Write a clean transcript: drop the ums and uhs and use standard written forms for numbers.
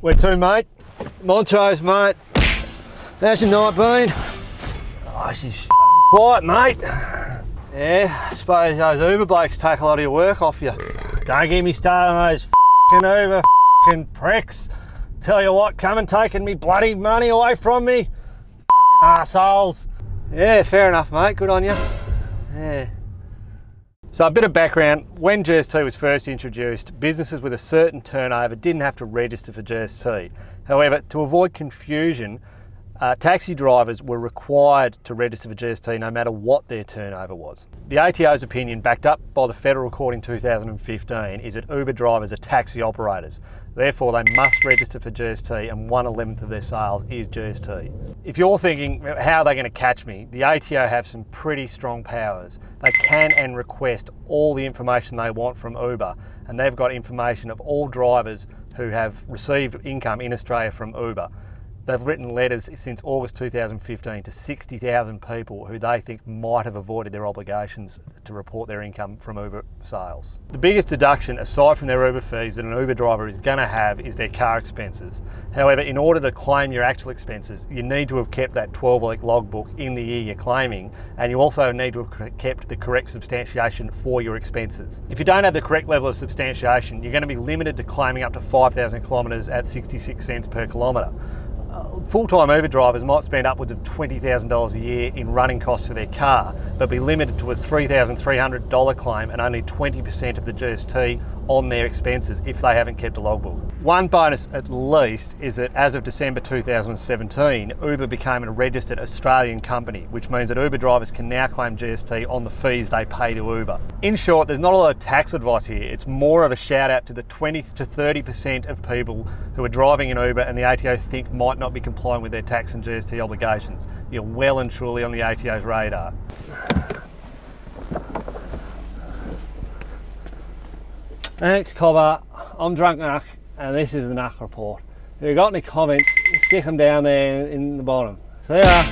Where to, mate? Montrose, mate. How's your night been? Oh, she's quiet, mate. Yeah, I suppose those Uber blokes take a lot of your work off you. Don't get me started on those Uber pricks. Tell you what, come and taking me bloody money away from me. Assholes. Yeah, fair enough, mate. Good on you. Yeah. So a bit of background, when GST was first introduced, businesses with a certain turnover didn't have to register for GST. However, to avoid confusion, taxi drivers were required to register for GST no matter what their turnover was. The ATO's opinion, backed up by the federal court in 2015, is that Uber drivers are taxi operators. Therefore, they must register for GST, and 1/11 of their sales is GST. If you're thinking, how are they going to catch me? The ATO have some pretty strong powers. They can and request all the information they want from Uber, and they've got information of all drivers who have received income in Australia from Uber. They've written letters since August 2015 to 60,000 people who they think might have avoided their obligations to report their income from Uber sales. The biggest deduction, aside from their Uber fees, that an Uber driver is going to have is their car expenses. However, in order to claim your actual expenses, you need to have kept that 12-week logbook in the year you're claiming, and you also need to have kept the correct substantiation for your expenses. If you don't have the correct level of substantiation, you're going to be limited to claiming up to 5,000 kilometres at 66 cents per kilometre. Full-time Uber drivers might spend upwards of $20,000 a year in running costs for their car, but be limited to a $3,300 claim and only 20% of the GST on their expenses if they haven't kept a logbook. One bonus at least is that as of December 2017, Uber became a registered Australian company, which means that Uber drivers can now claim GST on the fees they pay to Uber. In short, there's not a lot of tax advice here. It's more of a shout out to the 20 to 30% of people who are driving in Uber and the ATO think might not be complying with their tax and GST obligations. You're well and truly on the ATO's radar. Thanks, Hobart. I'm Drunk Nuck, and this is the Nuck Report. If you've got any comments, stick them down there in the bottom. See ya.